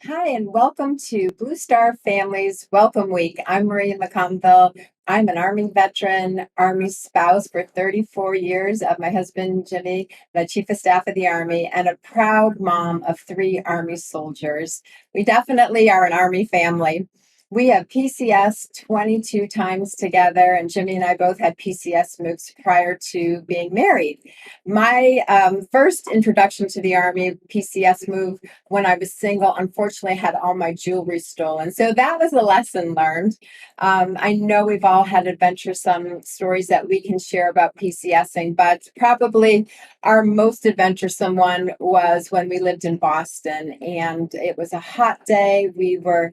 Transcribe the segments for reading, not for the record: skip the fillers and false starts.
Hi, and welcome to Blue Star Families Welcome Week. I'm Maria McConville. I'm an Army veteran, Army spouse for 34 years of my husband, Jimmy, the Chief of Staff of the Army, and a proud mom of three Army soldiers. We definitely are an Army family. We have PCS 22 times together, and Jimmy and I both had PCS moves prior to being married. My first introduction to the Army PCS move when I was single, unfortunately, had all my jewelry stolen. So that was a lesson learned. I know we've all had adventuresome stories that we can share about PCSing, but probably our most adventuresome one was when we lived in Boston, and it was a hot day. We were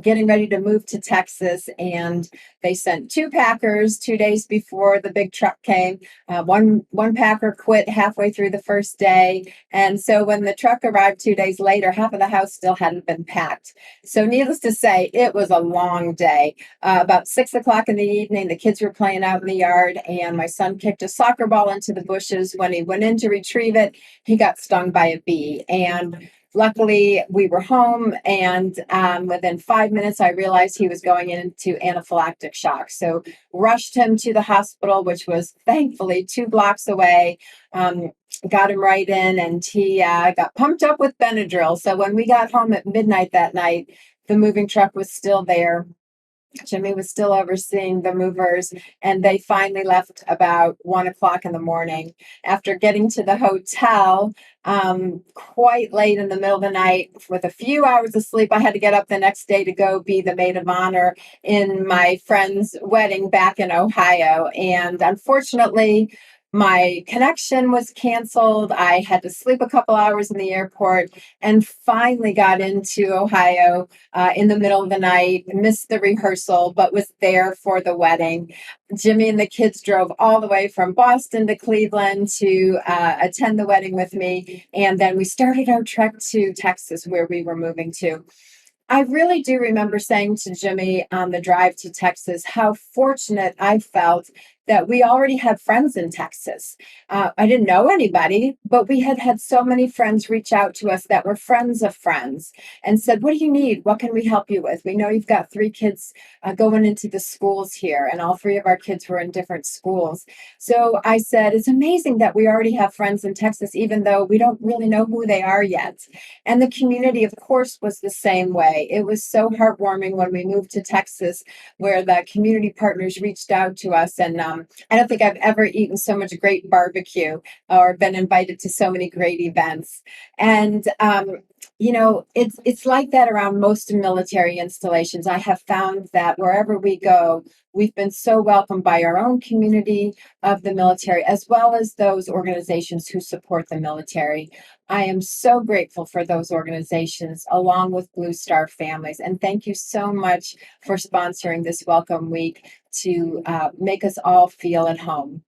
getting ready to move to Texas, and they sent two packers 2 days before the big truck came. One packer quit halfway through the first day, and so when the truck arrived 2 days later, half of the house still hadn't been packed. So needless to say, it was a long day. About 6 o'clock in the evening, the kids were playing out in the yard, and my son kicked a soccer ball into the bushes. When he went in to retrieve it, he got stung by a bee. And luckily, we were home, and within 5 minutes, I realized he was going into anaphylactic shock. So rushed him to the hospital, which was thankfully 2 blocks away. Got him right in, and he got pumped up with Benadryl. So when we got home at midnight that night, the moving truck was still there. Jimmy was still overseeing the movers, and they finally left about 1 o'clock in the morning. After getting to the hotel quite late in the middle of the night with a few hours of sleep, I had to get up the next day to go be the maid of honor in my friend's wedding back in Ohio. And unfortunately, my connection was canceled. I had to sleep a couple hours in the airport and finally got into Ohio in the middle of the night, missed the rehearsal, but was there for the wedding. Jimmy and the kids drove all the way from Boston to Cleveland to attend the wedding with me. And then we started our trek to Texas, where we were moving to. I really do remember saying to Jimmy on the drive to Texas how fortunate I felt that we already had friends in Texas. I didn't know anybody, but we had had so many friends reach out to us that were friends of friends and said, "What do you need? What can we help you with? We know you've got three kids going into the schools here," and all three of our kids were in different schools. So I said, "It's amazing that we already have friends in Texas, even though we don't really know who they are yet." And the community, of course, was the same way. It was so heartwarming when we moved to Texas, where the community partners reached out to us. And I don't think I've ever eaten so much great barbecue or been invited to so many great events. And it's like that around most military installations. I have found that wherever we go, we've been so welcomed by our own community of the military, as well as those organizations who support the military. I am so grateful for those organizations, along with Blue Star Families. And thank you so much for sponsoring this Welcome Week to make us all feel at home.